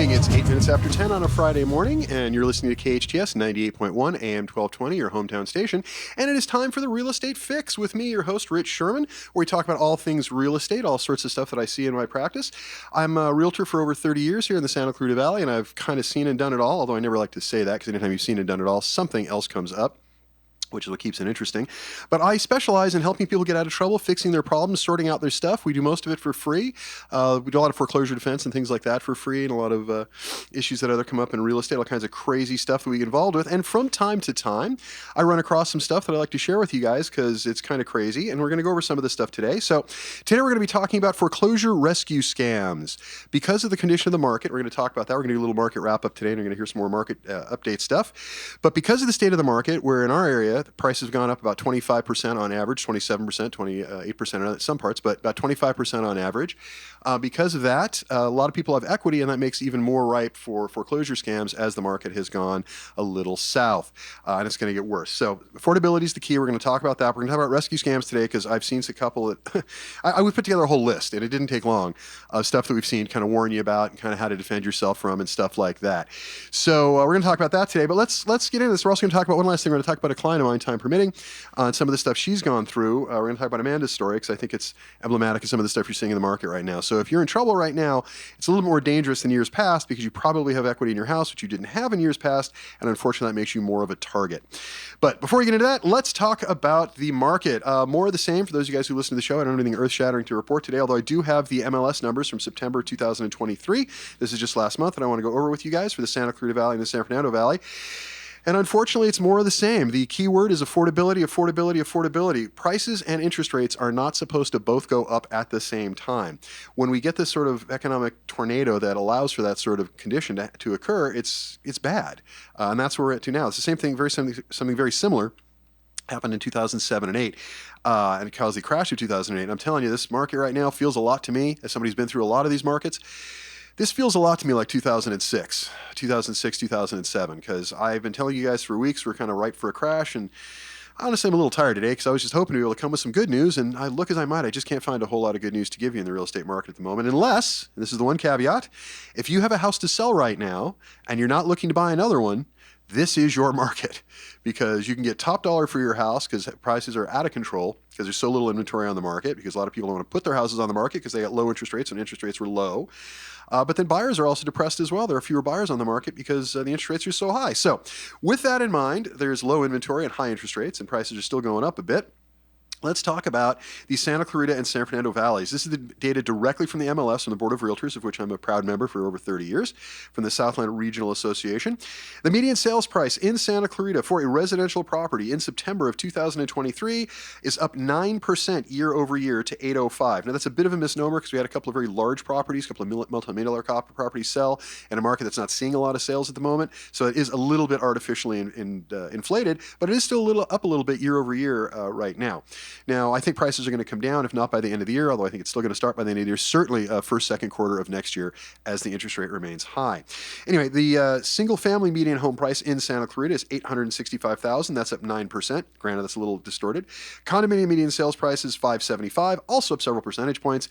morning. It's 8 minutes after 10 on a Friday morning, and you're listening to KHTS 98.1 AM 1220, your hometown station. And it is time for the Real Estate Fix with me, your host, Rich Sherman, where we talk about all things real estate, all sorts of stuff that I see in my practice. I'm a realtor for over 30 years here in the Santa Clarita Valley, and I've kind of seen and done it all, although I never like to say that because anytime you've seen and done it all, something else comes up, which is what keeps it interesting. But I specialize in helping people get out of trouble, fixing their problems, sorting out their stuff. We do most of it for free. We do a lot of foreclosure defense and things like that for free, and a lot of issues that other come up in real estate, all kinds of crazy stuff that we get involved with. And from time to time, I run across some stuff that I like to share with you guys because it's kind of crazy, and we're going to go over some of this stuff today. So today we're going to be talking about foreclosure rescue scams. Because of the condition of the market, we're going to talk about that. We're going to do a little market wrap-up today, and we're going to hear some more market update stuff. But because of the state of the market, we're in our area, the price has gone up about 25% on average, 27%, 28% in some parts, but about 25% on average. Because of that, a lot of people have equity, and that makes it even more ripe for foreclosure scams as the market has gone a little south, and it's going to get worse. So affordability is the key. We're going to talk about that. We're going to talk about rescue scams today because I've seen a couple that I would put together a whole list, and it didn't take long of stuff that we've seen, kind of warn you about and kind of how to defend yourself from and stuff like that. So we're going to talk about that today, but let's get into this. We're also going to talk about one last thing. We're going to talk about a client of mine, time permitting, on some of the stuff she's gone through. We're going to talk about Amanda's story because I think it's emblematic of some of the stuff you're seeing in the market right now. So if you're in trouble right now, it's a little more dangerous than years past because you probably have equity in your house, which you didn't have in years past, and unfortunately that makes you more of a target. But before we get into that, let's talk about the market. More of the same for those of you guys who listen to the show. I don't have anything earth-shattering to report today, although I do have the MLS numbers from September 2023. This is just last month, and I want to go over with you guys for the Santa Clarita Valley and the San Fernando Valley. And unfortunately, it's more of the same. The key word is affordability, affordability, affordability. Prices and interest rates are not supposed to both go up at the same time. When we get this sort of economic tornado that allows for that sort of condition to occur, it's bad. And that's where we're at to now. It's the same thing, something very similar happened in 2007 and 8, and it caused the crash of 2008. I'm telling you, this market right now feels a lot to me, as somebody who's been through a lot of these markets. This feels a lot to me like 2006, 2007, because I've been telling you guys for weeks we're kind of ripe for a crash, and honestly I'm a little tired today because I was just hoping to be able to come with some good news, and I look as I might, I just can't find a whole lot of good news to give you in the real estate market at the moment, unless, and this is the one caveat, if you have a house to sell right now and you're not looking to buy another one, this is your market because you can get top dollar for your house because prices are out of control because there's so little inventory on the market because a lot of people don't want to put their houses on the market because they got low interest rates when interest rates were low. But then buyers are also depressed as well. There are fewer buyers on the market because the interest rates are so high. So with that in mind, there's low inventory and high interest rates and prices are still going up a bit. Let's talk about the Santa Clarita and San Fernando valleys. This is the data directly from the MLS, from the Board of Realtors, of which I'm a proud member for over 30 years, from the Southland Regional Association. The median sales price in Santa Clarita for a residential property in September of 2023 is up 9% year over year to $805. Now, that's a bit of a misnomer because we had a couple of very large properties, a couple of multi-million dollar properties sell in a market that's not seeing a lot of sales at the moment. So it is a little bit artificially inflated, but it is still up a little bit year over year right now. Now, I think prices are going to come down, if not by the end of the year, although I think it's still going to start by the end of the year, certainly first, second quarter of next year as the interest rate remains high. Anyway, the single-family median home price in Santa Clarita is $865,000. That's up 9%. Granted, that's a little distorted. Condominium median sales price is $575,000, also up several percentage points.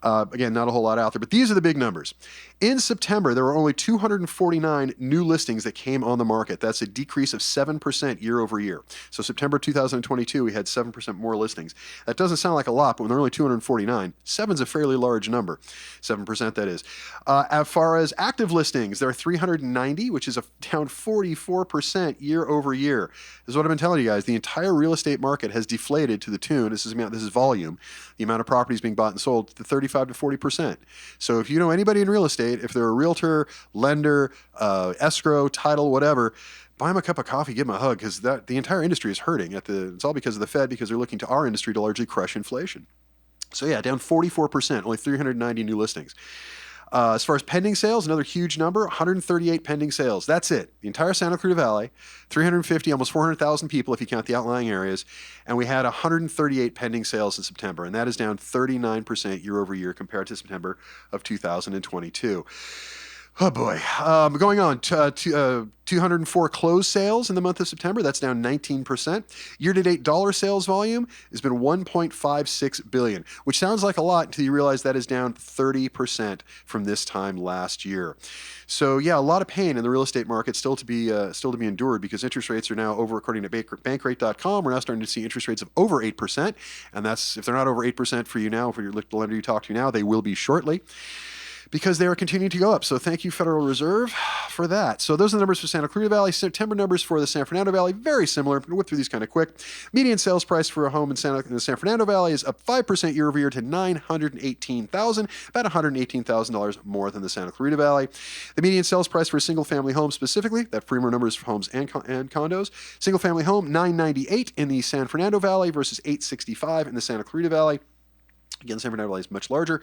Again, not a whole lot out there, but these are the big numbers. In September, there were only 249 new listings that came on the market. That's a decrease of 7% year over year. So September 2022, we had 7% more listings. That doesn't sound like a lot, but when there are only 249, 7's a fairly large number. 7% that is. As far as active listings, there are 390, which is down 44% year over year. This is what I've been telling you guys. The entire real estate market has deflated to the tune, this is volume, the amount of properties being bought and sold, to 35 to 40%. So if you know anybody in real estate, if they're a realtor, lender, escrow, title, whatever, buy them a cup of coffee, give them a hug, because the entire industry is hurting. It's all because of the Fed, because they're looking to our industry to largely crush inflation. So yeah, down 44%, only 390 new listings. As far as pending sales, another huge number, 138 pending sales. That's it. The entire Santa Clarita Valley, 350, almost 400,000 people if you count the outlying areas. And we had 138 pending sales in September, and that is down 39% year over year compared to September of 2022. Oh boy. Going on, 204 closed sales in the month of September. That's down 19%. Year-to-date dollar sales volume has been 1.56 billion, which sounds like a lot until you realize that is down 30% from this time last year. So yeah, a lot of pain in the real estate market still to be endured because interest rates are now over, according to bankrate.com, we're now starting to see interest rates of over 8%, and that's if they're not over 8% for you now, for the lender you talk to now, they will be shortly, because they are continuing to go up. So thank you, Federal Reserve, for that. So those are the numbers for Santa Clarita Valley. September numbers for the San Fernando Valley, very similar. I'm going to whip through these kind of quick. Median sales price for a home in the San Fernando Valley is up 5% year over year to $918,000, about $118,000 more than the Santa Clarita Valley. The median sales price for a single-family home specifically, that Freemer numbers for homes and condos, single-family home, $998 in the San Fernando Valley versus $865 in the Santa Clarita Valley. Again, San Fernando Valley is much larger.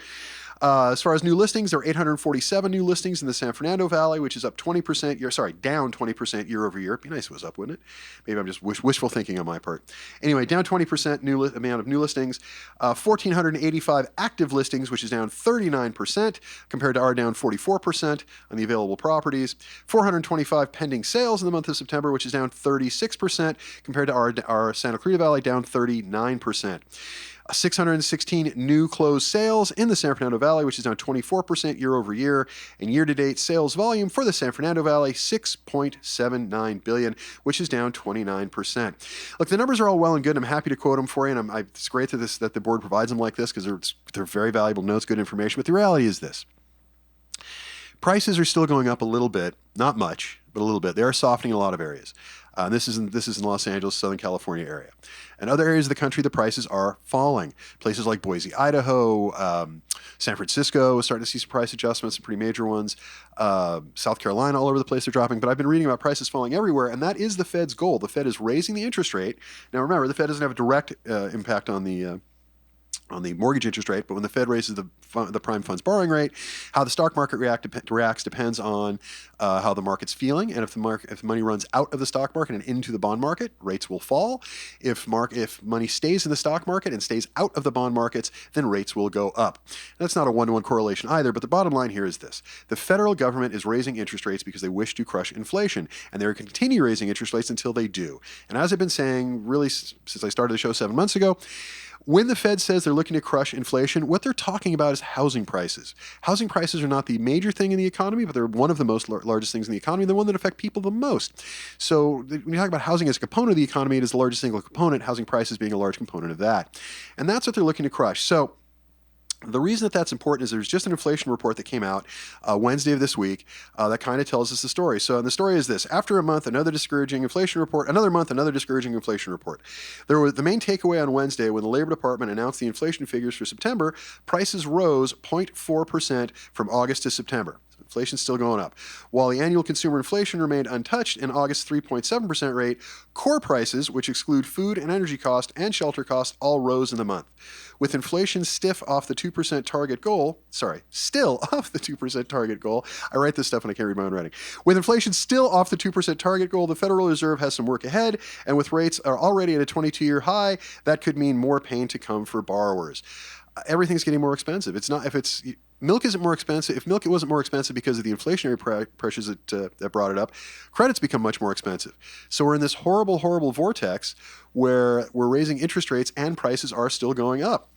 As far as new listings, there are 847 new listings in the San Fernando Valley, which is up 20% down 20% year over year. It'd be nice if it was up, wouldn't it? Maybe I'm just wishful thinking on my part. Anyway, down 20% amount of new listings. 1,485 active listings, which is down 39% compared to our down 44% on the available properties. 425 pending sales in the month of September, which is down 36% compared to our Santa Clarita Valley, down 39%. 616 new closed sales in the San Fernando Valley, which is down 24% year over year. And year-to-date sales volume for the San Fernando Valley, $6.79 billion, which is down 29%. Look, the numbers are all well and good. I'm happy to quote them for you, and it's great that the board provides them like this because they're very valuable notes, good information. But the reality is this. Prices are still going up a little bit, not much, but a little bit. They are softening in a lot of areas. This is in Los Angeles, Southern California area. In other areas of the country, the prices are falling. Places like Boise, Idaho, San Francisco is starting to see some price adjustments, some pretty major ones. South Carolina, all over the place, they're dropping. But I've been reading about prices falling everywhere, and that is the Fed's goal. The Fed is raising the interest rate. Now, remember, the Fed doesn't have a direct impact on the mortgage interest rate, but when the Fed raises the prime fund's borrowing rate, how the stock market reacts depends on how the market's feeling. And if the money runs out of the stock market and into the bond market, rates will fall. If money stays in the stock market and stays out of the bond markets, then rates will go up. That's not a one-to-one correlation either, but the bottom line here is this. The federal government is raising interest rates because they wish to crush inflation, and they're going to continue raising interest rates until they do. And as I've been saying, really, since I started the show 7 months ago, when the Fed says they're looking to crush inflation, what they're talking about is housing prices. Housing prices are not the major thing in the economy, but they're one of the most largest things in the economy, the one that affect people the most. So when you talk about housing as a component of the economy, it is the largest single component, housing prices being a large component of that. And that's what they're looking to crush. So the reason that that's important is there's just an inflation report that came out Wednesday of this week that kind of tells us the story. So the story is this. After a month, another discouraging inflation report. Another month, another discouraging inflation report. The main takeaway on Wednesday when the Labor Department announced the inflation figures for September, prices rose 0.4% from August to September. Inflation's still going up. While the annual consumer inflation remained untouched in August's 3.7% rate, core prices, which exclude food and energy cost and shelter costs, all rose in the month. With inflation still off the 2% target goal, I write this stuff and I can't read my own writing. With inflation still off the 2% target goal, the Federal Reserve has some work ahead, and with rates are already at a 22-year high, that could mean more pain to come for borrowers. Everything's getting more expensive. Milk isn't more expensive. If milk wasn't more expensive because of the inflationary pressures that brought it up, credit's become much more expensive. So we're in this horrible, horrible vortex where we're raising interest rates and prices are still going up.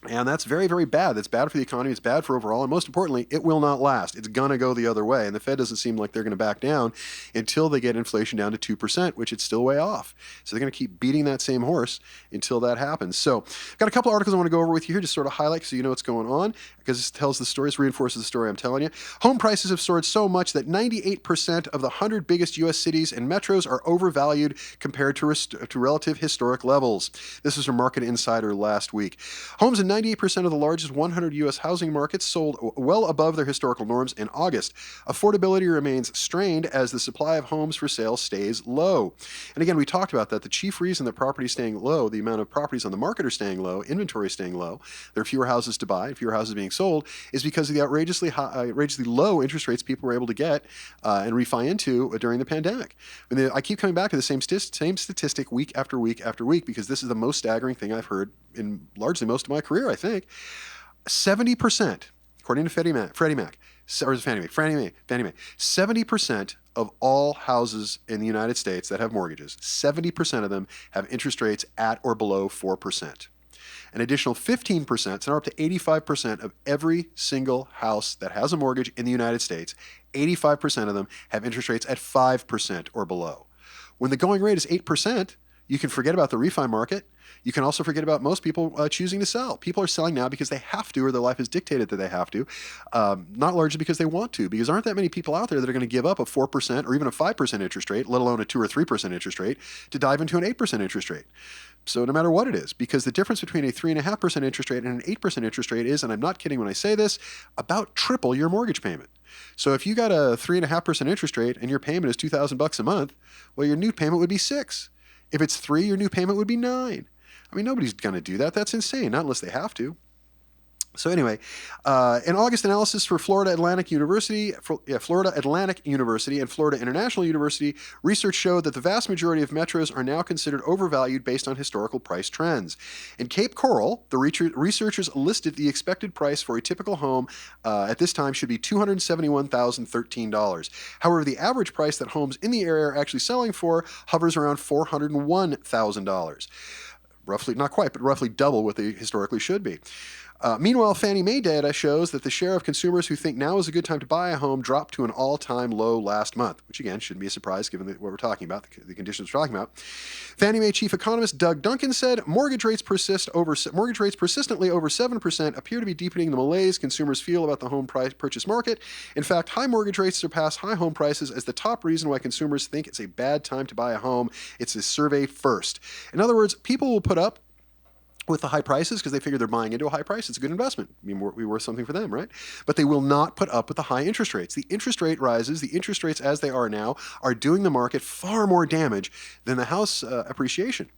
And that's very, very bad. That's bad for the economy. It's bad for overall. And most importantly, it will not last. It's going to go the other way. And the Fed doesn't seem like they're going to back down until they get inflation down to 2%, which it's still way off. So they're going to keep beating that same horse until that happens. So I've got a couple articles I want to go over with you here, just sort of highlight so you know what's going on, because this tells the story, this reinforces the story I'm telling you. Home prices have soared so much that 98% of the 100 biggest U.S. cities and metros are overvalued compared to relative historic levels. This is from Market Insider last week. Homes in 98% of the largest 100 U.S. housing markets sold well above their historical norms in August. Affordability remains strained as the supply of homes for sale stays low. And again, we talked about that. The chief reason that property is staying low, the amount of properties on the market are staying low, inventory is staying low, there are fewer houses to buy, fewer houses being sold, is because of the outrageously low interest rates people were able to get and refi into during the pandemic. I keep coming back to the same statistic week after week after week because this is the most staggering thing I've heard in largely most of my career, I think. 70%, according to Freddie Mac, or is it Fannie Mae? Fannie Mae. 70% of all houses in the United States that have mortgages, 70% of them have interest rates at or below 4%. An additional 15%, so now up to 85% of every single house that has a mortgage in the United States, 85% of them have interest rates at 5% or below. When the going rate is 8%, you can forget about the refi market. You can also forget about most people choosing to sell. People are selling now because they have to, or their life is dictated that they have to, not largely because they want to, because aren't that many people out there that are going to give up a 4% or even a 5% interest rate, let alone a 2 or 3% interest rate, to dive into an 8% interest rate. So no matter what it is, because the difference between a 3.5% interest rate and an 8% interest rate is, and I'm not kidding when I say this, about triple your mortgage payment. So if you got a 3.5% interest rate and your payment is $2,000 a month, well, your new payment would be $6,000. If it's 3, your new payment would be $9,000. I mean, nobody's going to do that. That's insane, not unless they have to. So anyway, an August analysis for Florida Atlantic University and Florida International University, research showed that the vast majority of metros are now considered overvalued based on historical price trends. In Cape Coral, the researchers listed the expected price for a typical home at this time should be $271,013. However, the average price that homes in the area are actually selling for hovers around $401,000. Roughly, not quite, but roughly double what they historically should be. Meanwhile, Fannie Mae data shows that the share of consumers who think now is a good time to buy a home dropped to an all-time low last month, which again shouldn't be a surprise given what we're talking about, the conditions we're talking about. Fannie Mae chief economist Doug Duncan said, mortgage rates persistently over 7% appear to be deepening the malaise consumers feel about the home purchase market. In fact, high mortgage rates surpass high home prices as the top reason why consumers think it's a bad time to buy a home. It's a survey first. In other words, people will put up with the high prices because they figure they're buying into a high price. It's a good investment. I mean, we're worth something for them, right? But they will not put up with the high interest rates. The interest rate rises, the interest rates as they are now, are doing the market far more damage than the house appreciation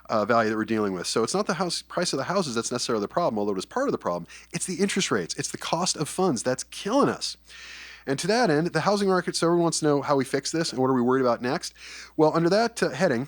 value that we're dealing with. So it's not the house price of the houses that's necessarily the problem, although it is part of the problem. It's the interest rates. It's the cost of funds that's killing us. And to that end, the housing market, so everyone wants to know how we fix this and what are we worried about next? Well, under that heading,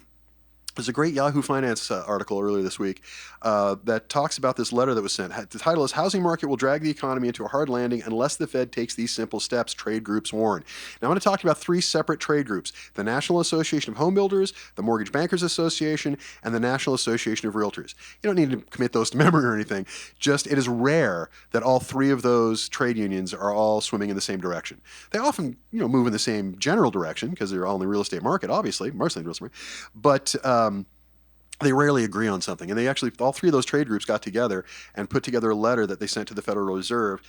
there's a great Yahoo Finance article earlier this week that talks about this letter that was sent. The title is Housing Market Will Drag the Economy into a Hard Landing Unless the Fed Takes These Simple Steps, Trade Groups Warn. Now I'm going to talk about 3 separate trade groups: the National Association of Home Builders, the Mortgage Bankers Association, and the National Association of Realtors. You don't need to commit those to memory or anything. Just it is rare that all 3 of those trade unions are all swimming in the same direction. They often move in the same general direction because they're all in the real estate market, obviously, mostly in the real estate market. But they rarely agree on something. And they actually, all 3 of those trade groups got together and put together a letter that they sent to the Federal Reserve,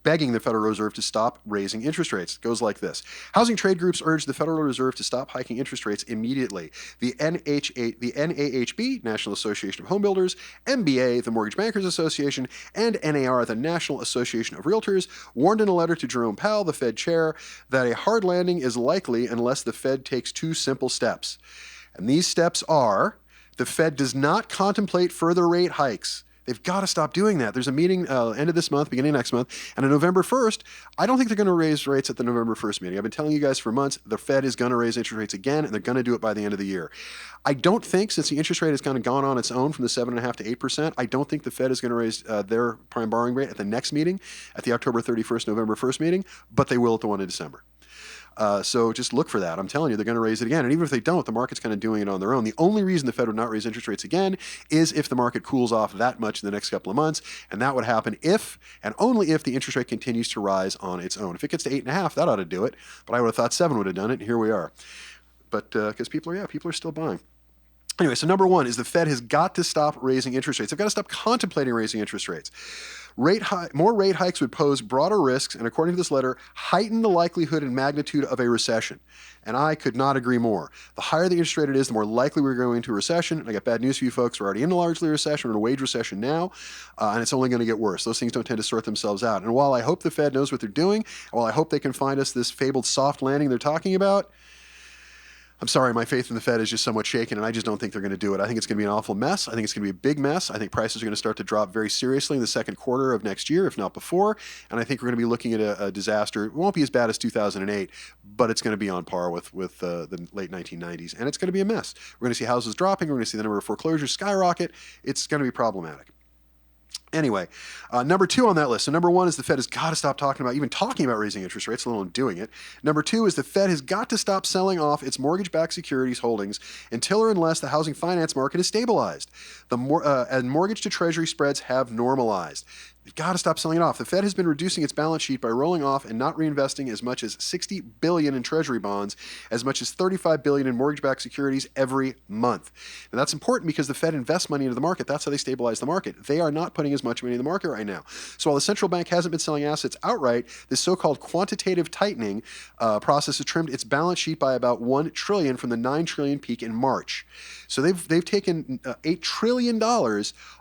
begging the Federal Reserve to stop raising interest rates. It goes like this. Housing trade groups urge the Federal Reserve to stop hiking interest rates immediately. The NAHB, National Association of Home Builders, MBA, the Mortgage Bankers Association, and NAR, the National Association of Realtors, warned in a letter to Jerome Powell, the Fed chair, that a hard landing is likely unless the Fed takes 2 simple steps. And these steps are: the Fed does not contemplate further rate hikes. They've got to stop doing that. There's a meeting end of this month, beginning next month, and on November 1st, I don't think they're going to raise rates at the November 1st meeting. I've been telling you guys for months, the Fed is going to raise interest rates again, and they're going to do it by the end of the year. I don't think, since the interest rate has kind of gone on its own from the 7.5% to 8%, I don't think the Fed is going to raise their prime borrowing rate at the next meeting, at the October 31st, November 1st meeting, but they will at the one in December. So just look for that. I'm telling you, they're going to raise it again. And even if they don't, the market's kind of doing it on their own. The only reason the Fed would not raise interest rates again is if the market cools off that much in the next couple of months. And that would happen if, and only if, the interest rate continues to rise on its own. If it gets to 8.5, that ought to do it. But I would have thought 7 would have done it, and here we are. But because people are still buying. Anyway, so number 1 is the Fed has got to stop raising interest rates. They've got to stop contemplating raising interest rates. More rate hikes would pose broader risks and, according to this letter, heighten the likelihood and magnitude of a recession. And I could not agree more. The higher the interest rate it is, the more likely we're going into a recession. And I got bad news for you folks. We're already in a largely recession. We're in a wage recession now, and it's only going to get worse. Those things don't tend to sort themselves out. And while I hope the Fed knows what they're doing, while I hope they can find us this fabled soft landing they're talking about, I'm sorry, my faith in the Fed is just somewhat shaken, and I just don't think they're going to do it. I think it's going to be an awful mess. I think it's going to be a big mess. I think prices are going to start to drop very seriously in the second quarter of next year, if not before. And I think we're going to be looking at a disaster. It won't be as bad as 2008, but it's going to be on par with the late 1990s. And it's going to be a mess. We're going to see houses dropping. We're going to see the number of foreclosures skyrocket. It's going to be problematic. Anyway, number two on that list. So number one is the Fed has got to stop even talking about raising interest rates, let alone doing it. Number two is the Fed has got to stop selling off its mortgage-backed securities holdings until or unless the housing finance market is stabilized. And mortgage to treasury spreads have normalized. They've got to stop selling it off. The Fed has been reducing its balance sheet by rolling off and not reinvesting as much as $60 billion in treasury bonds, as much as $35 billion in mortgage-backed securities every month. And that's important because the Fed invests money into the market. That's how they stabilize the market. They are not putting as much money in the market right now. So while the central bank hasn't been selling assets outright, this so-called quantitative tightening process has trimmed its balance sheet by about $1 trillion from the $9 trillion peak in March. So they've taken $8 trillion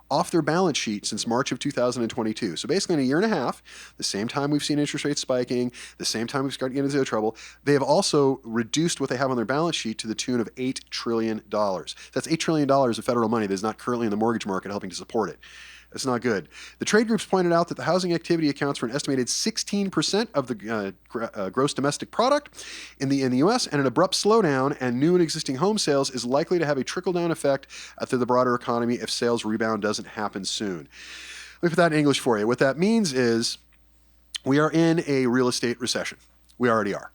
off their balance sheet since March of 2022. So basically in a year and a half, the same time we've seen interest rates spiking, the same time we've started getting into trouble, they have also reduced what they have on their balance sheet to the tune of $8 trillion. That's $8 trillion of federal money that is not currently in the mortgage market helping to support it. That's not good. The trade groups pointed out that the housing activity accounts for an estimated 16% of the gross domestic product in the U.S., and an abrupt slowdown and new and existing home sales is likely to have a trickle-down effect through the broader economy if sales rebound doesn't happen soon. Let me put that in English for you. What that means is we are in a real estate recession. We already are.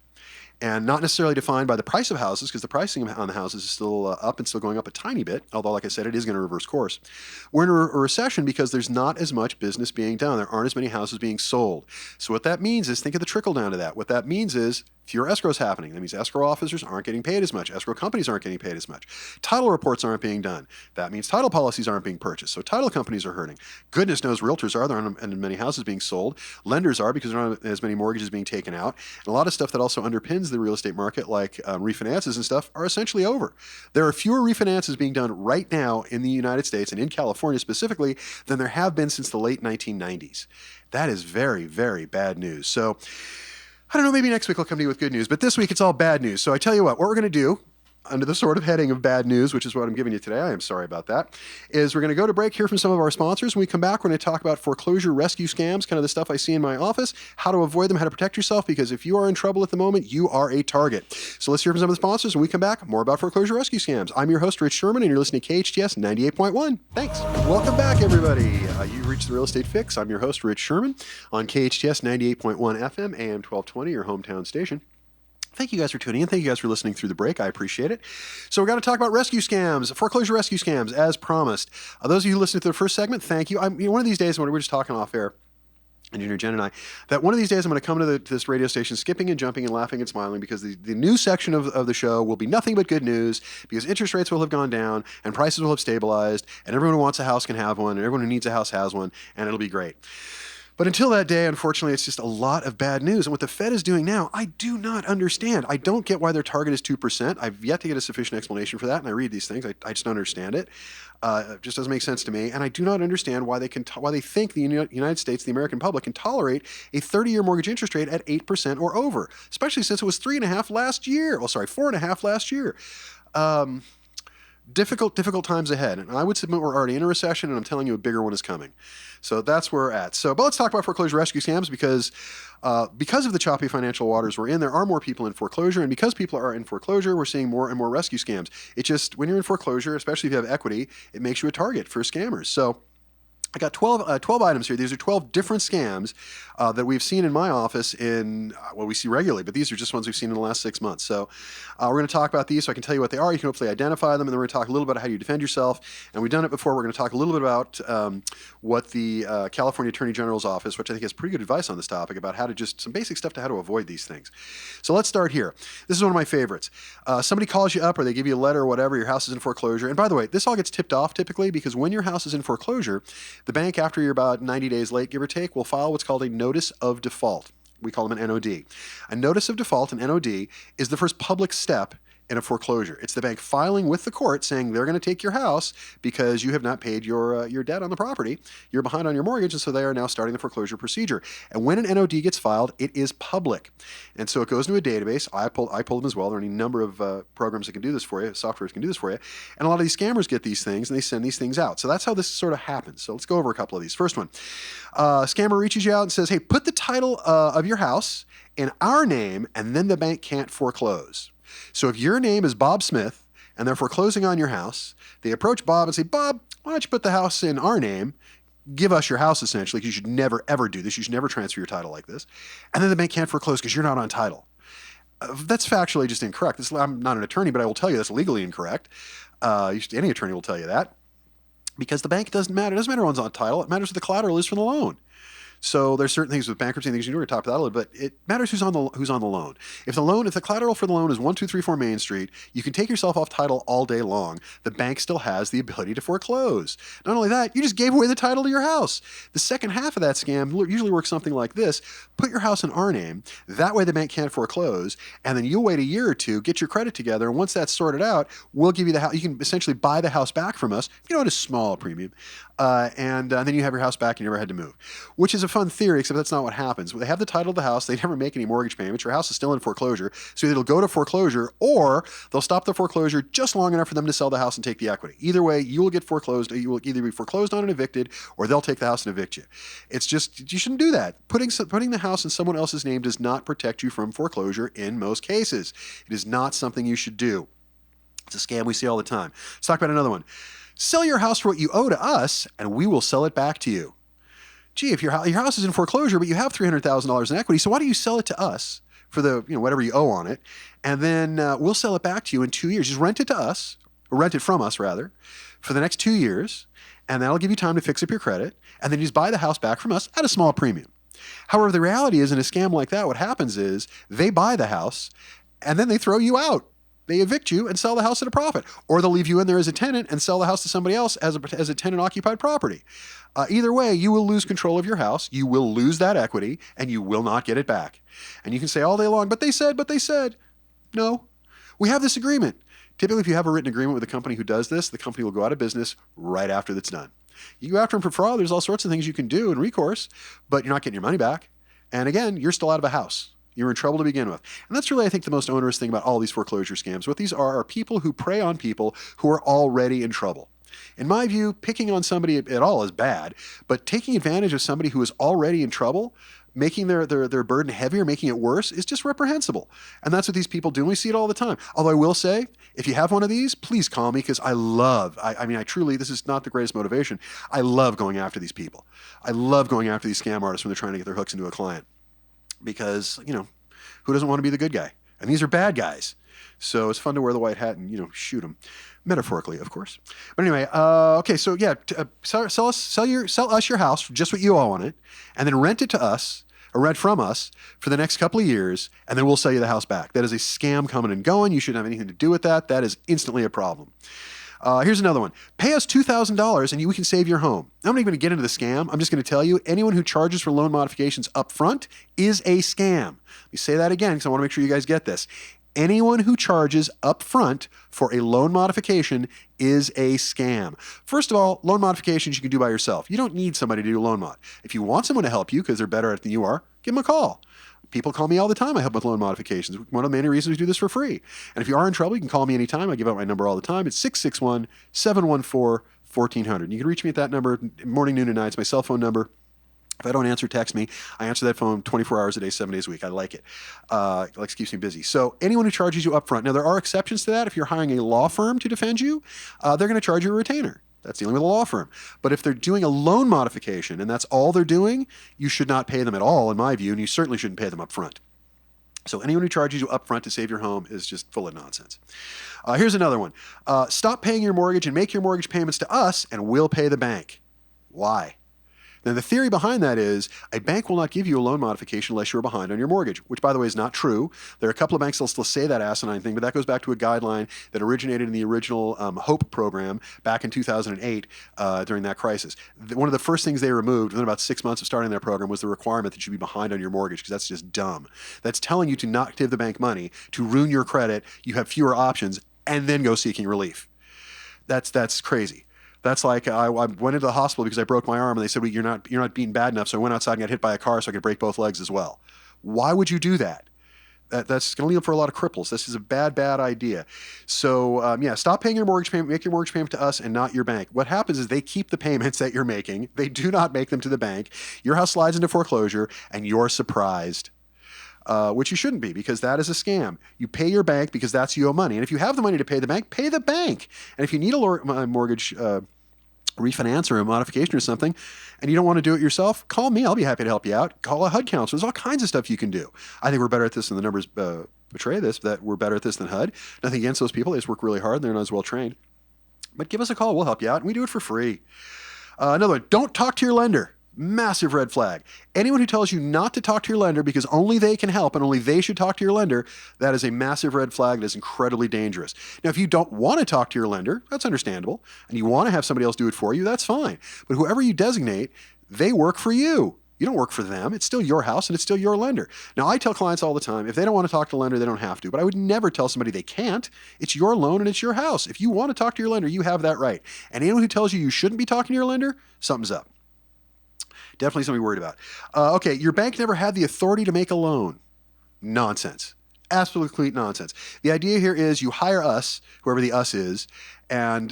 And not necessarily defined by the price of houses, because the pricing on the houses is still up and still going up a tiny bit, although, like I said, it is going to reverse course. We're in a recession because there's not as much business being done. There aren't as many houses being sold. So what that means is, think of the trickle down to that. What that means is fewer escrows happening. That means escrow officers aren't getting paid as much. Escrow companies aren't getting paid as much. Title reports aren't being done. That means title policies aren't being purchased. So title companies are hurting. Goodness knows realtors are. There aren't many houses being sold. Lenders are, because there aren't as many mortgages being taken out. And a lot of stuff that also underpins the real estate market, like refinances and stuff, are essentially over. There are fewer refinances being done right now in the United States, and in California specifically, than there have been since the late 1990s. That is very, very bad news. So I don't know, maybe next week I'll come to you with good news, but this week it's all bad news. So I tell you what we're going to do, under the sort of heading of bad news, which is what I'm giving you today, I am sorry about that, is we're going to go to break, hear from some of our sponsors. When we come back, we're going to talk about foreclosure rescue scams, kind of the stuff I see in my office, how to avoid them, how to protect yourself, because if you are in trouble at the moment, you are a target. So let's hear from some of the sponsors. When we come back, more about foreclosure rescue scams. I'm your host, Rich Sherman, and you're listening to KHTS 98.1. Thanks. Welcome back, everybody. You reached the Real Estate Fix. I'm your host, Rich Sherman, on KHTS 98.1 FM, AM 1220, your hometown station. Thank you guys for tuning in. Thank you guys for listening through the break. I appreciate it. So we're going to talk about rescue scams, foreclosure rescue scams, as promised. Those of you who listened to the first segment, thank you. One of these days, when we're just talking off air, Engineer Jen and I, that one of these days I'm going to come to this radio station skipping and jumping and laughing and smiling, because the news section of the show will be nothing but good news, because interest rates will have gone down and prices will have stabilized, and everyone who wants a house can have one, and everyone who needs a house has one, and it'll be great. But until that day, unfortunately, it's just a lot of bad news. And what the Fed is doing now, I do not understand. I don't get why their target is 2%. I've yet to get a sufficient explanation for that. And I read these things. I just don't understand it. It just doesn't make sense to me. And I do not understand why they think the United States, the American public, can tolerate a 30-year mortgage interest rate at 8% or over, especially since it was 3.5% last year. 4.5% last year. Difficult times ahead. And I would submit we're already in a recession, and I'm telling you a bigger one is coming. So that's where we're at. But let's talk about foreclosure rescue scams, because of the choppy financial waters we're in, there are more people in foreclosure. And because people are in foreclosure, we're seeing more and more rescue scams. It just, when you're in foreclosure, especially if you have equity, it makes you a target for scammers. So I got 12 items here. These are 12 different scams that we've seen in my office we see regularly, but these are just ones we've seen in the last 6 months. So we're going to talk about these so I can tell you what they are. You can hopefully identify them, and then we're going to talk a little bit about how you defend yourself. And we've done it before. We're going to talk a little bit about what the California Attorney General's office, which I think has pretty good advice on this topic, about some basic stuff to how to avoid these things. So let's start here. This is one of my favorites. Somebody calls you up, or they give you a letter or whatever, your house is in foreclosure. And by the way, this all gets tipped off typically, because when your house is in foreclosure, the bank, after you're about 90 days late, give or take, will file what's called a notice of default. We call them an NOD. A notice of default, an NOD, is the first public step in a foreclosure. It's the bank filing with the court saying they're going to take your house because you have not paid your debt on the property. You're behind on your mortgage, and so they are now starting the foreclosure procedure. And when an NOD gets filed, it is public. And so it goes into a database. I pull them as well. There are any number of programs that can do this for you, softwares can do this for you. And a lot of these scammers get these things, and they send these things out. So that's how this sort of happens. So let's go over a couple of these. First one, scammer reaches you out and says, hey, put the title of your house in our name, and then the bank can't foreclose. So if your name is Bob Smith and they're foreclosing on your house, they approach Bob and say, Bob, why don't you put the house in our name? give us your house, essentially, because you should never, ever do this. You should never transfer your title like this. And then the bank can't foreclose because you're not on title. That's factually just incorrect. I'm not an attorney, but I will tell you that's legally incorrect. Any attorney will tell you that. Because the bank doesn't matter. It doesn't matter who's on title. It matters what the collateral is for the loan. So there's certain things with bankruptcy and things you do. We're going to talk about that a little bit, but it matters who's on the loan. If the collateral for the loan is 1234 Main Street, you can take yourself off title all day long. The bank still has the ability to foreclose. Not only that, you just gave away the title to your house. The second half of that scam usually works something like this: put your house in our name. That way the bank can't foreclose, and then you'll wait a year or two, get your credit together, and once that's sorted out, we'll give you the house. You can essentially buy the house back from us, at a small premium. And then you have your house back and you never had to move, which is a fun theory, except that's not what happens. They have the title of the house. They never make any mortgage payments. Your house is still in foreclosure. So either it'll go to foreclosure or they'll stop the foreclosure just long enough for them to sell the house and take the equity. Either way, you will get foreclosed. You will either be foreclosed on and evicted, or they'll take the house and evict you. It's just, you shouldn't do that. Putting the house in someone else's name does not protect you from foreclosure in most cases. It is not something you should do. It's a scam we see all the time. Let's talk about another one. Sell your house for what you owe to us, and we will sell it back to you. Gee, if your house is in foreclosure, but you have $300,000 in equity, so why do you sell it to us for the whatever you owe on it, and then we'll sell it back to you in 2 years. Just rent it to us, or rent it from us rather, for the next 2 years, and that'll give you time to fix up your credit, and then you just buy the house back from us at a small premium. However, the reality is, in a scam like that, what happens is they buy the house, and then they throw you out. They evict you and sell the house at a profit, or they'll leave you in there as a tenant and sell the house to somebody else as a tenant-occupied property. Either way, you will lose control of your house, you will lose that equity, and you will not get it back. And you can say all day long, but they said. No. We have this agreement. Typically, if you have a written agreement with a company who does this, the company will go out of business right after that's done. You go after them for fraud, there's all sorts of things you can do in recourse, but you're not getting your money back. And again, you're still out of a house. You're in trouble to begin with. And that's really, I think, the most onerous thing about all these foreclosure scams. What these are people who prey on people who are already in trouble. In my view, picking on somebody at all is bad, but taking advantage of somebody who is already in trouble, making their burden heavier, making it worse, is just reprehensible. And that's what these people do, and we see it all the time. Although I will say, if you have one of these, please call me, because I truly, this is not the greatest motivation. I love going after these people. I love going after these scam artists when they're trying to get their hooks into a client. Because, who doesn't want to be the good guy? And these are bad guys. So it's fun to wear the white hat and, shoot them. Metaphorically, of course. But anyway, okay, so yeah, sell us your house for just what you owe on it, and then rent it to us, or rent from us, for the next couple of years, and then we'll sell you the house back. That is a scam coming and going. You shouldn't have anything to do with that. That is instantly a problem. Here's another one. Pay us $2,000 and we can save your home. I'm not even going to get into the scam. I'm just going to tell you, anyone who charges for loan modifications up front is a scam. Let me say that again, because I want to make sure you guys get this. Anyone who charges up front for a loan modification is a scam. First of all, loan modifications you can do by yourself. You don't need somebody to do a loan mod. If you want someone to help you because they're better at it than you are, give them a call. People call me all the time. I help with loan modifications. One of the many reasons we do this for free. And if you are in trouble, you can call me anytime. I give out my number all the time. It's 661-714-1400. You can reach me at that number morning, noon, and night. It's my cell phone number. If I don't answer, text me. I answer that phone 24 hours a day, 7 days a week. I like it. It keeps me busy. So anyone who charges you up front. Now, there are exceptions to that. If you're hiring a law firm to defend you, they're going to charge you a retainer. That's dealing with a law firm. But if they're doing a loan modification and that's all they're doing, you should not pay them at all, in my view, and you certainly shouldn't pay them up front. So anyone who charges you up front to save your home is just full of nonsense. Here's another one. Stop paying your mortgage and make your mortgage payments to us, and we'll pay the bank. Why? Now, the theory behind that is a bank will not give you a loan modification unless you're behind on your mortgage, which, by the way, is not true. There are a couple of banks that will still say that asinine thing, but that goes back to a guideline that originated in the original HOPE program back in 2008 during that crisis. One of the first things they removed within about 6 months of starting that program was the requirement that you be behind on your mortgage, because that's just dumb. That's telling you to not give the bank money, to ruin your credit, you have fewer options, and then go seeking relief. That's crazy. That's like I went into the hospital because I broke my arm, and they said, well, you're not being bad enough, so I went outside and got hit by a car so I could break both legs as well. Why would you do that? That's going to lead for a lot of cripples. This is a bad idea. So stop paying your mortgage payment, make your mortgage payment to us and not your bank. What happens is they keep the payments that you're making. They do not make them to the bank. Your house slides into foreclosure, and you're surprised. Which you shouldn't be, because that is a scam. You pay your bank because that's you owe money. And if you have the money to pay the bank, pay the bank. And if you need a mortgage refinance or a modification or something, and you don't want to do it yourself, call me. I'll be happy to help you out. Call a HUD counselor. There's all kinds of stuff you can do. I think we're better at this than the numbers betray this, that we're better at this than HUD. Nothing against those people. They just work really hard. They're not as well trained. But give us a call. We'll help you out, and we do it for free. Another one, don't talk to your lender. Massive red flag. Anyone who tells you not to talk to your lender because only they can help and only they should talk to your lender, that is a massive red flag that is incredibly dangerous. Now, if you don't want to talk to your lender, that's understandable, and you want to have somebody else do it for you, that's fine. But whoever you designate, they work for you. You don't work for them. It's still your house and it's still your lender. Now, I tell clients all the time, if they don't want to talk to the lender, they don't have to. But I would never tell somebody they can't. It's your loan and it's your house. If you want to talk to your lender, you have that right. And anyone who tells you shouldn't be talking to your lender, something's up. Definitely something worried about. Okay, your bank never had the authority to make a loan. Nonsense. Absolute complete nonsense. The idea here is you hire us, whoever the us is, and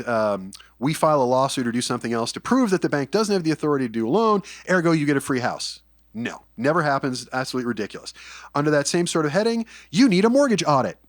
we file a lawsuit or do something else to prove that the bank doesn't have the authority to do a loan, ergo you get a free house. No, never happens. Absolutely ridiculous. Under that same sort of heading, you need a mortgage audit.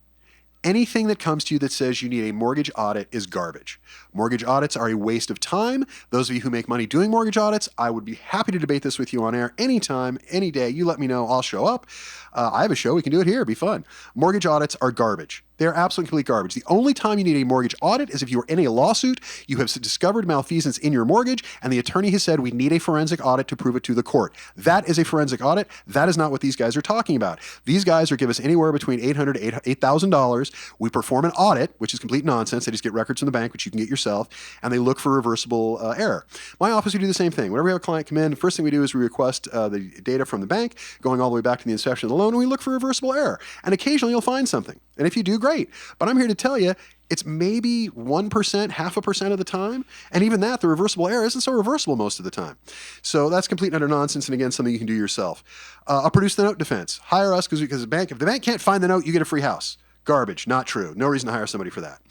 Anything that comes to you that says you need a mortgage audit is garbage. Mortgage audits are a waste of time. Those of you who make money doing mortgage audits, I would be happy to debate this with you on air anytime, any day. You let me know, I'll show up. I have a show, we can do it here, it'd be fun. Mortgage audits are garbage. They're absolutely complete garbage. The only time you need a mortgage audit is if you are in a lawsuit, you have discovered malfeasance in your mortgage, and the attorney has said we need a forensic audit to prove it to the court. That is a forensic audit. That is not what these guys are talking about. These guys are giving us anywhere between $800 to $8,000. We perform an audit, which is complete nonsense. They just get records from the bank, which you can get yourself, and they look for reversible error. My office, we do the same thing. Whenever we have a client come in, the first thing we do is we request the data from the bank, going all the way back to the inception of the loan, and we look for reversible error. And occasionally you'll find something. And if you do, great. But I'm here to tell you, it's maybe 1%, 0.5% of the time. And even that, the reversible error isn't so reversible most of the time. So that's complete and utter nonsense. And again, something you can do yourself. I'll produce the note defense. Hire us because if the bank can't find the note, you get a free house. Garbage. Not true. No reason to hire somebody for that.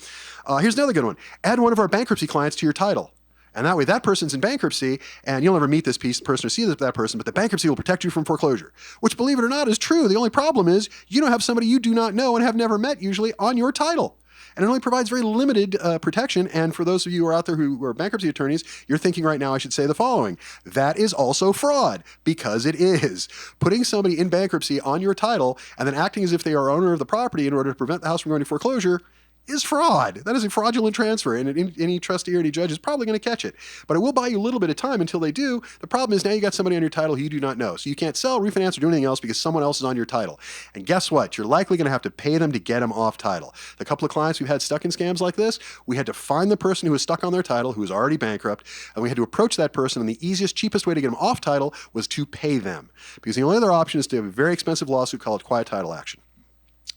Here's another good one. Add one of our bankruptcy clients to your title. And that way, that person's in bankruptcy, and you'll never meet this person or see that person, but the bankruptcy will protect you from foreclosure, which, believe it or not, is true. The only problem is you don't have somebody you do not know and have never met, usually, on your title. And it only provides very limited protection. And for those of you who are out there who are bankruptcy attorneys, you're thinking right now, I should say the following. That is also fraud, because it is. Putting somebody in bankruptcy on your title and then acting as if they are owner of the property in order to prevent the house from going to foreclosure is fraud. That is a fraudulent transfer, and any trustee or any judge is probably going to catch it. But it will buy you a little bit of time until they do. The problem is now you got somebody on your title who you do not know. So you can't sell, refinance, or do anything else because someone else is on your title. And guess what? You're likely going to have to pay them to get them off title. The couple of clients we've had stuck in scams like this, we had to find the person who was stuck on their title, who was already bankrupt, and we had to approach that person, and the easiest, cheapest way to get them off title was to pay them. Because the only other option is to have a very expensive lawsuit called quiet title action.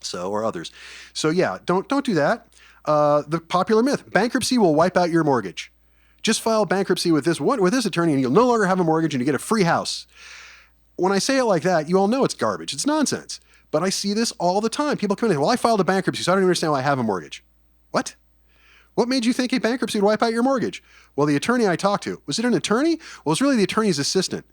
So, or others. So yeah, don't do that. The popular myth, bankruptcy will wipe out your mortgage. Just file bankruptcy with this attorney and you'll no longer have a mortgage and you get a free house. When I say it like that, you all know it's garbage. It's nonsense. But I see this all the time. People come in and say, well, I filed a bankruptcy, so I don't understand why I have a mortgage. What? What made you think a bankruptcy would wipe out your mortgage? Well, the attorney I talked to, was it an attorney? Well, it's really the attorney's assistant.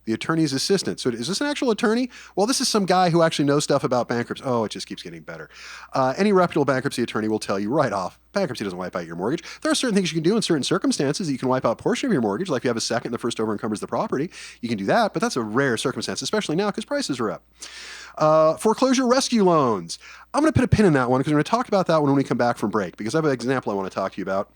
The attorney's assistant. So is this an actual attorney? Well, this is some guy who actually knows stuff about bankruptcy. Oh, it just keeps getting better. Any reputable bankruptcy attorney will tell you right off, bankruptcy doesn't wipe out your mortgage. There are certain things you can do in certain circumstances that you can wipe out a portion of your mortgage, like if you have a second and the first over encumbers the property. You can do that, but that's a rare circumstance, especially now because prices are up. Foreclosure rescue loans. I'm going to put a pin in that one because we're going to talk about that one when we come back from break, because I have an example I want to talk to you about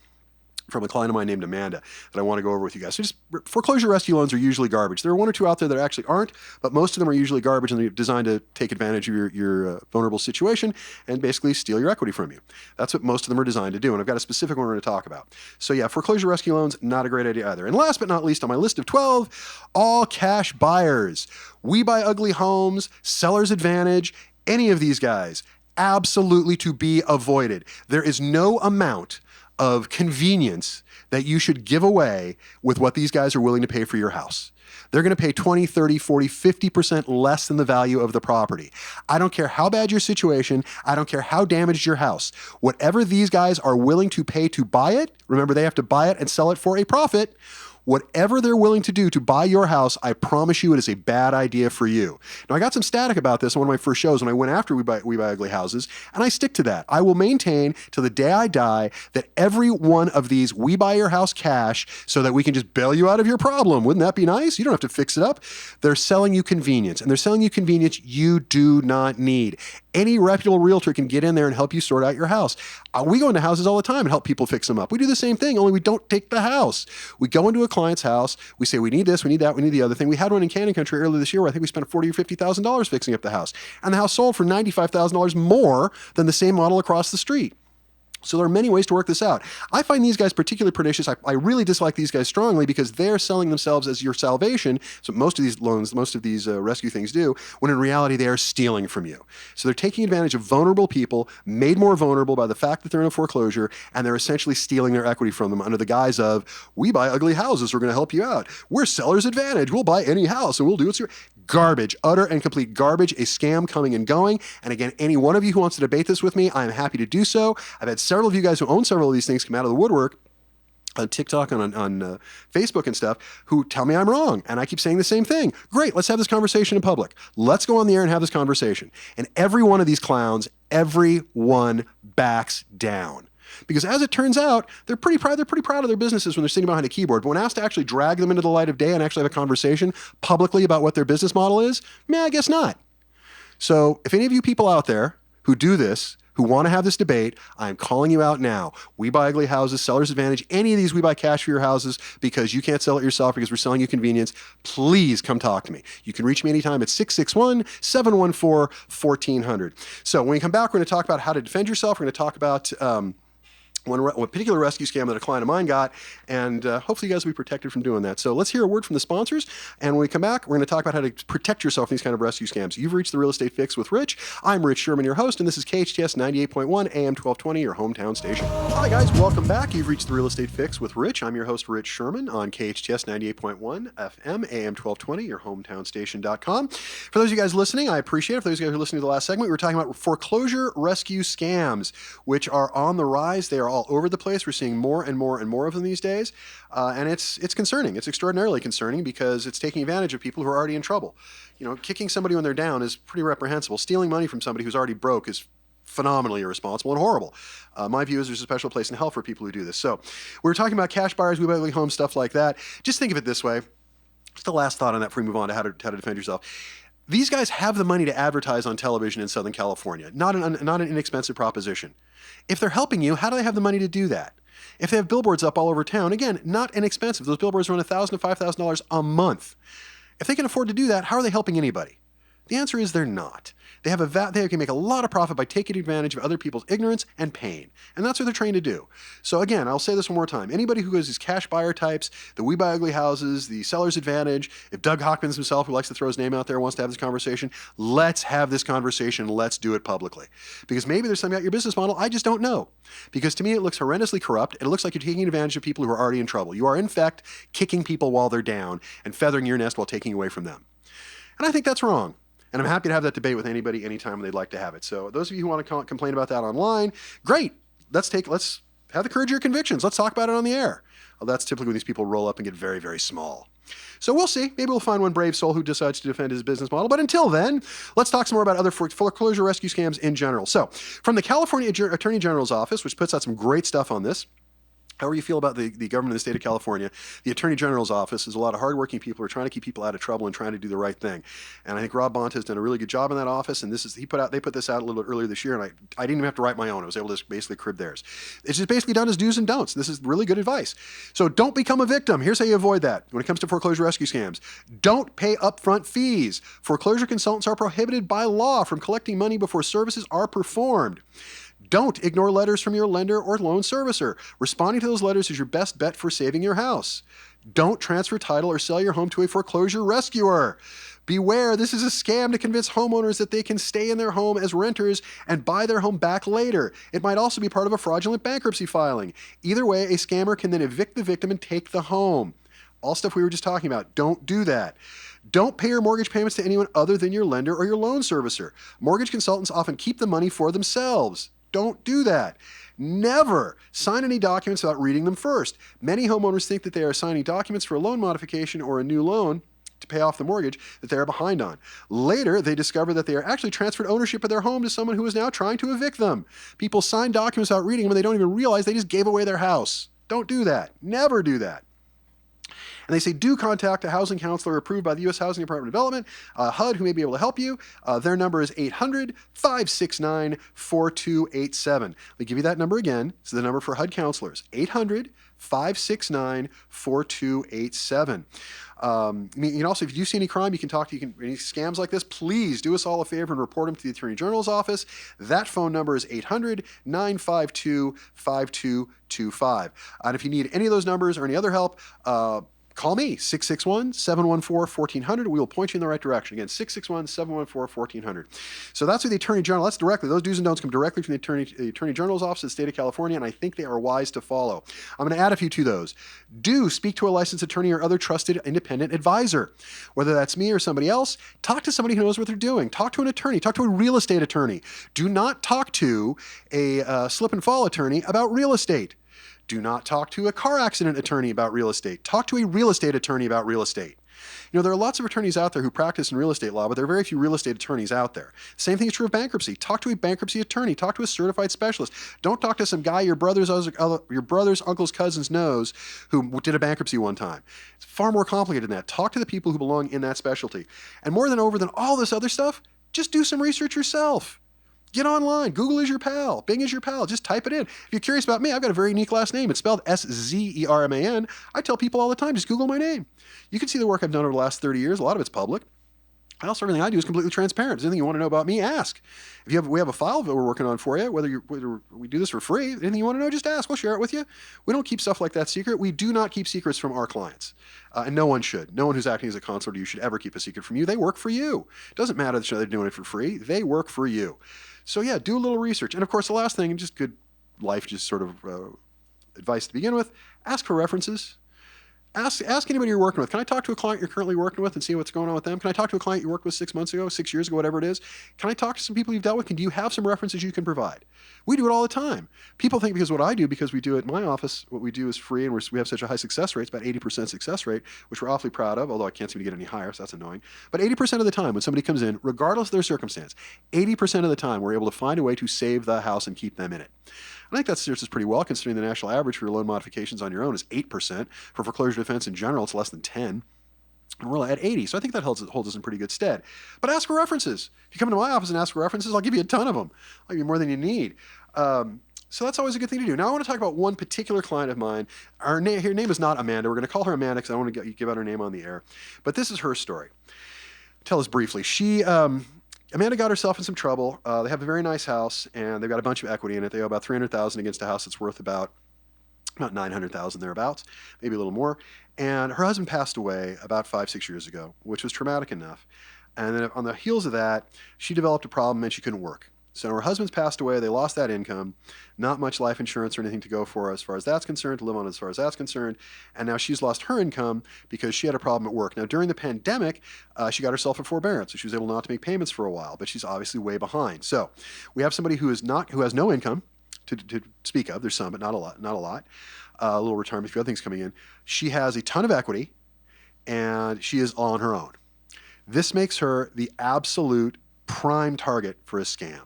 from a client of mine named Amanda that I want to go over with you guys. So just foreclosure rescue loans are usually garbage. There are one or two out there that actually aren't, but most of them are usually garbage, and they're designed to take advantage of your vulnerable situation and basically steal your equity from you. That's what most of them are designed to do, and I've got a specific one we're going to talk about. So yeah, foreclosure rescue loans, not a great idea either. And last but not least on my list of 12, all cash buyers. We Buy Ugly Homes, Seller's Advantage, any of these guys, absolutely to be avoided. There is no amount of convenience that you should give away with what these guys are willing to pay for your house. They're going to pay 20, 30, 40, 50% less than the value of the property. I don't care how bad your situation. I don't care how damaged your house. Whatever these guys are willing to pay to buy it, remember they have to buy it and sell it for a profit, whatever they're willing to do to buy your house, I promise you it is a bad idea for you. Now, I got some static about this on one of my first shows when I went after We Buy Ugly Houses, and I stick to that. I will maintain till the day I die that every one of these We Buy Your House cash so that we can just bail you out of your problem. Wouldn't that be nice? You don't have to fix it up. They're selling you convenience, and they're selling you convenience you do not need. Any reputable realtor can get in there and help you sort out your house. We go into houses all the time and help people fix them up. We do the same thing, only we don't take the house. We go into a client's house. We say, we need this, we need that, we need the other thing. We had one in Cannon Country earlier this year where I think we spent $40,000 or $50,000 fixing up the house. And the house sold for $95,000 more than the same model across the street. So there are many ways to work this out. I find these guys particularly pernicious. I really dislike these guys strongly because they're selling themselves as your salvation. So most of these loans, most of these rescue things do, when in reality they are stealing from you. So they're taking advantage of vulnerable people, made more vulnerable by the fact that they're in a foreclosure, and they're essentially stealing their equity from them under the guise of, we buy ugly houses, we're going to help you out. We're seller's advantage, we'll buy any house and we'll do what's your... Garbage, utter and complete garbage, a scam coming and going. And again, any one of you who wants to debate this with me, I'm happy to do so. I've had several of you guys who own several of these things come out of the woodwork on TikTok and on Facebook and stuff who tell me I'm wrong. And I keep saying the same thing. Great, let's have this conversation in public. Let's go on the air and have this conversation. And every one of these clowns, everyone backs down. Because as it turns out, they're pretty proud of their businesses when they're sitting behind a keyboard. But when asked to actually drag them into the light of day and actually have a conversation publicly about what their business model is, I guess not. So if any of you people out there who do this, who want to have this debate, I'm calling you out now. We Buy Ugly Houses, Seller's Advantage, any of these We Buy Cash for your houses because you can't sell it yourself because we're selling you convenience, please come talk to me. You can reach me anytime at 661-714-1400. So when we come back, we're going to talk about how to defend yourself. We're going to talk about... one particular rescue scam that a client of mine got, and hopefully you guys will be protected from doing that. So let's hear a word from the sponsors, and when we come back, we're going to talk about how to protect yourself from these kind of rescue scams. You've reached the Real Estate Fix with Rich. I'm Rich Sherman, your host, and this is KHTS 98.1 AM 1220, your hometown station. Hi guys, welcome back. You've reached the Real Estate Fix with Rich. I'm your host, Rich Sherman, on KHTS 98.1 FM, AM 1220, your hometown station.com. For those of you guys listening, I appreciate it. For those of you guys who are listening to the last segment, we were talking about foreclosure rescue scams, which are on the rise. They are all over the place. We're seeing more and more and more of them these days. And it's concerning. It's extraordinarily concerning because it's taking advantage of people who are already in trouble. You know, kicking somebody when they're down is pretty reprehensible. Stealing money from somebody who's already broke is phenomenally irresponsible and horrible. My view is there's a special place in hell for people who do this. So we were talking about cash buyers, We Buy Ugly Homes, stuff like that. Just think of it this way. Just the last thought on that before we move on to how to defend yourself. These guys have the money to advertise on television in Southern California. Not an inexpensive proposition. If they're helping you, how do they have the money to do that? If they have billboards up all over town, again, not inexpensive. Those billboards run $1,000 to $5,000 a month. If they can afford to do that, how are they helping anybody? The answer is they're not. They can make a lot of profit by taking advantage of other people's ignorance and pain. And that's what they're trained to do. So again, I'll say this one more time. Anybody who goes these cash buyer types, the We Buy Ugly Houses, the Seller's Advantage, if Doug Hawkins himself, who likes to throw his name out there, wants to have this conversation, let's have this conversation. Let's do it publicly. Because maybe there's something about your business model I just don't know. Because to me, it looks horrendously corrupt. It looks like you're taking advantage of people who are already in trouble. You are, in fact, kicking people while they're down and feathering your nest while taking away from them. And I think that's wrong. And I'm happy to have that debate with anybody anytime they'd like to have it. So those of you who want to complain about that online, great. Let's have the courage of your convictions. Let's talk about it on the air. Well, that's typically when these people roll up and get very, very small. So we'll see. Maybe we'll find one brave soul who decides to defend his business model. But until then, let's talk some more about other foreclosure rescue scams in general. So from the California Attorney General's office, which puts out some great stuff on this, however you feel about the government of the state of California, the Attorney General's office is a lot of hardworking people who are trying to keep people out of trouble and trying to do the right thing. And I think Rob Bonta has done a really good job in that office. And they put this out a little bit earlier this year, and I didn't even have to write my own. I was able to basically crib theirs. It's just basically done as do's and don'ts. This is really good advice. So don't become a victim. Here's how you avoid that when it comes to foreclosure rescue scams. Don't pay upfront fees. Foreclosure consultants are prohibited by law from collecting money before services are performed. Don't ignore letters from your lender or loan servicer. Responding to those letters is your best bet for saving your house. Don't transfer title or sell your home to a foreclosure rescuer. Beware, this is a scam to convince homeowners that they can stay in their home as renters and buy their home back later. It might also be part of a fraudulent bankruptcy filing. Either way, a scammer can then evict the victim and take the home. All stuff we were just talking about. Don't do that. Don't pay your mortgage payments to anyone other than your lender or your loan servicer. Mortgage consultants often keep the money for themselves. Don't do that. Never sign any documents without reading them first. Many homeowners think that they are signing documents for a loan modification or a new loan to pay off the mortgage that they are behind on. Later, they discover that they are actually transferred ownership of their home to someone who is now trying to evict them. People sign documents without reading them and they don't even realize they just gave away their house. Don't do that. Never do that. And they say, do contact a housing counselor approved by the U.S. Housing Department of Development, HUD, who may be able to help you. Their number is 800-569-4287. Let me give you that number again. It's the number for HUD counselors, 800-569-4287. Also, if you see any crime, you can talk to any scams like this, please do us all a favor and report them to the Attorney General's office. That phone number is 800-952-5225. And if you need any of those numbers or any other help, call me, 661-714-1400. We will point you in the right direction. Again, 661-714-1400. So that's with the Attorney General. That's directly. Those do's and don'ts come directly from the Attorney General's office of the state of California, and I think they are wise to follow. I'm going to add a few to those. Do speak to a licensed attorney or other trusted independent advisor. Whether that's me or somebody else, talk to somebody who knows what they're doing. Talk to an attorney. Talk to a real estate attorney. Do not talk to a slip and fall attorney about real estate. Do not talk to a car accident attorney about real estate. Talk to a real estate attorney about real estate. There are lots of attorneys out there who practice in real estate law, but there are very few real estate attorneys out there. Same thing is true of bankruptcy. Talk to a bankruptcy attorney. Talk to a certified specialist. Don't talk to some guy your brother's uncle's cousin's knows who did a bankruptcy one time. It's far more complicated than that. Talk to the people who belong in that specialty. And more than all this other stuff, just do some research yourself. Get online. Google is your pal. Bing is your pal. Just type it in. If you're curious about me, I've got a very unique last name. It's spelled S-Z-E-R-M-A-N. I tell people all the time, just Google my name. You can see the work I've done over the last 30 years. A lot of it's public. Also, everything I do is completely transparent. If there's anything you want to know about me, ask. We have a file that we're working on for you, whether we do this for free, anything you want to know, just ask. We'll share it with you. We don't keep stuff like that secret. We do not keep secrets from our clients. And no one should. No one who's acting as a counselor to you should ever keep a secret from you. They work for you. It doesn't matter that they're doing it for free. They work for you. So yeah, do a little research. And of course, the last thing, and just good life, just sort of advice to begin with, ask for references. Ask anybody you're working with. Can I talk to a client you're currently working with and see what's going on with them? Can I talk to a client you worked with 6 months ago, 6 years ago, whatever it is? Can I talk to some people you've dealt with? Do you have some references you can provide? We do it all the time. People think because we do it in my office, what we do is free, and we have such a high success rate, it's about 80% success rate, which we're awfully proud of, although I can't seem to get any higher, so that's annoying. But 80% of the time when somebody comes in, regardless of their circumstance, 80% of the time we're able to find a way to save the house and keep them in it. I think that serves us pretty well, considering the national average for your loan modifications on your own is 8%. For foreclosure defense in general, it's less than 10%. And we're at 80%. So I think that holds us in pretty good stead. But ask for references. If you come into my office and ask for references, I'll give you a ton of them. I'll give you more than you need. So that's always a good thing to do. Now I want to talk about one particular client of mine. Her name is not Amanda. We're going to call her Amanda because I don't want to give out her name on the air. But this is her story. Tell us briefly. Amanda got herself in some trouble. They have a very nice house, and they've got a bunch of equity in it. They owe about $300,000 against a house that's worth about $900,000 thereabouts, maybe a little more. And her husband passed away about 5-6 years ago, which was traumatic enough. And then on the heels of that, she developed a problem and she couldn't work. So her husband's passed away. They lost that income. Not much life insurance or anything to go for as far as that's concerned, to live on as far as that's concerned. And now she's lost her income because she had a problem at work. Now, during the pandemic, she got herself a forbearance, so she was able not to make payments for a while, but she's obviously way behind. So we have somebody who has no income to speak of. There's some, but not a lot. A little retirement, a few other things coming in. She has a ton of equity, and she is on her own. This makes her the absolute prime target for a scam.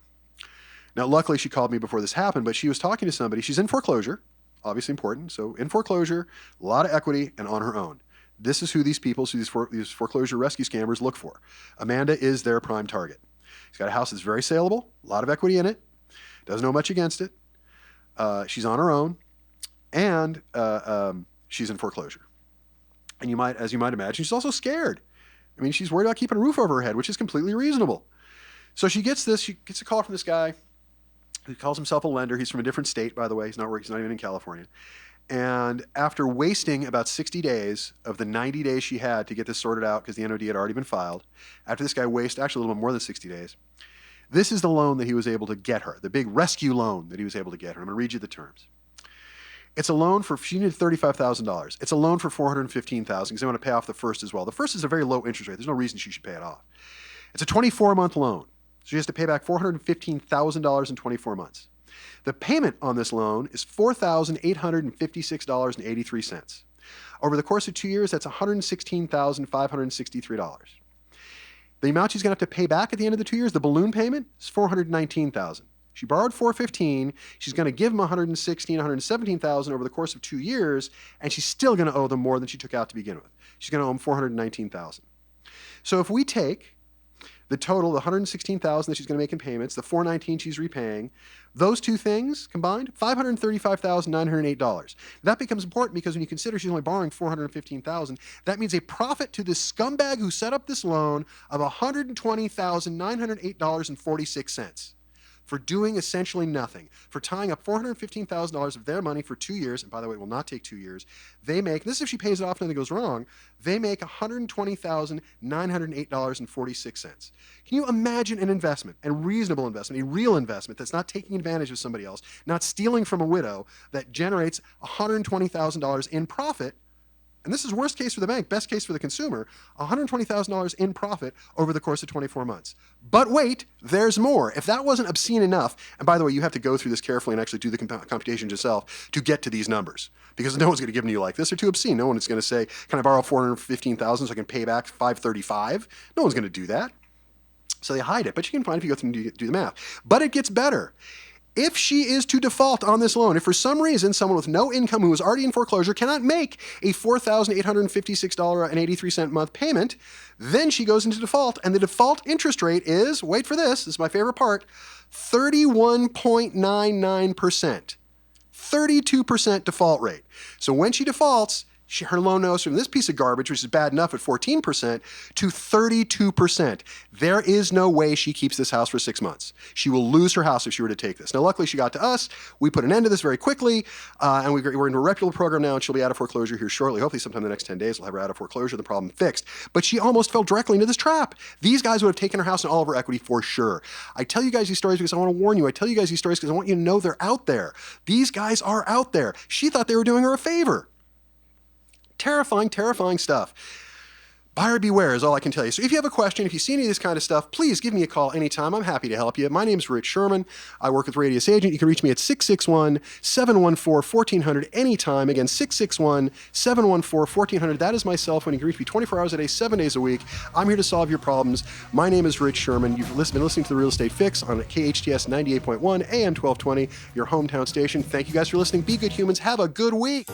Now, luckily, she called me before this happened, but she was talking to somebody. She's in foreclosure, obviously important. So in foreclosure, a lot of equity, and on her own. This is who these foreclosure rescue scammers look for. Amanda is their prime target. She's got a house that's very saleable, a lot of equity in it, doesn't know much against it. She's on her own, and she's in foreclosure. And as you might imagine, she's also scared. I mean, she's worried about keeping a roof over her head, which is completely reasonable. So she gets a call from this guy. He calls himself a lender. He's from a different state, by the way. He's not even in California. And after wasting about 60 days of the 90 days she had to get this sorted out because the NOD had already been filed, after this guy wasted actually a little bit more than 60 days, this is the loan that he was able to get her, the big rescue loan that he was able to get her. I'm going to read you the terms. It's a loan she needed $35,000. It's a loan for $415,000 because they want to pay off the first as well. The first is a very low interest rate. There's no reason she should pay it off. It's a 24-month loan. So she has to pay back $415,000 in 24 months. The payment on this loan is $4,856.83. Over the course of 2 years, that's $116,563. The amount she's going to have to pay back at the end of the 2 years, the balloon payment, is $419,000. She borrowed $415,000. She's going to give them $116,000, $117,000 over the course of 2 years, and she's still going to owe them more than she took out to begin with. She's going to owe them $419,000. So if we take the total, the $116,000 that she's going to make in payments, the $419,000 she's repaying, those two things combined, $535,908. That becomes important because when you consider she's only borrowing $415,000, that means a profit to this scumbag who set up this loan of $120,908.46 for doing essentially nothing, for tying up $415,000 of their money for 2 years, and by the way, it will not take 2 years. They make, this is if she pays it off and nothing goes wrong, they make $120,908.46. Can you imagine an investment, a reasonable investment, a real investment that's not taking advantage of somebody else, not stealing from a widow, that generates $120,000 in profit? And this is worst case for the bank, best case for the consumer, $120,000 in profit over the course of 24 months. But wait, there's more. If that wasn't obscene enough, and by the way, you have to go through this carefully and actually do the computations yourself to get to these numbers, because no one's going to give them to you like this. They're too obscene. No one is going to say, can I borrow $415,000 so I can pay back $535,000? No one's going to do that. So they hide it, but you can find it if you go through and do the math. But it gets better. If she is to default on this loan, if for some reason someone with no income who is already in foreclosure cannot make a $4,856.83 month payment, then she goes into default, and the default interest rate is, wait for this is my favorite part, 31.99%. 32% default rate. So when she defaults, her loan goes from this piece of garbage, which is bad enough at 14%, to 32%. There is no way she keeps this house for 6 months. She will lose her house if she were to take this. Now, luckily, she got to us. We put an end to this very quickly, and we're into a reputable program now, and she'll be out of foreclosure here shortly. Hopefully, sometime in the next 10 days, we'll have her out of foreclosure, the problem fixed. But she almost fell directly into this trap. These guys would have taken her house and all of her equity for sure. I tell you guys these stories because I want to warn you. I tell you guys these stories because I want you to know they're out there. These guys are out there. She thought they were doing her a favor. Terrifying, terrifying stuff. Buyer beware is all I can tell you. So if you have a question, if you see any of this kind of stuff, please give me a call anytime. I'm happy to help you. My name is Rich Sherman. I work with Radius Agent. You can reach me at 661-714-1400 anytime. Again, 661-714-1400. That is my cell phone. You can reach me 24 hours a day, 7 days a week. I'm here to solve your problems. My name is Rich Sherman. You've been listening to The Real Estate Fix on KHTS 98.1 AM 1220, your hometown station. Thank you guys for listening. Be good humans. Have a good week.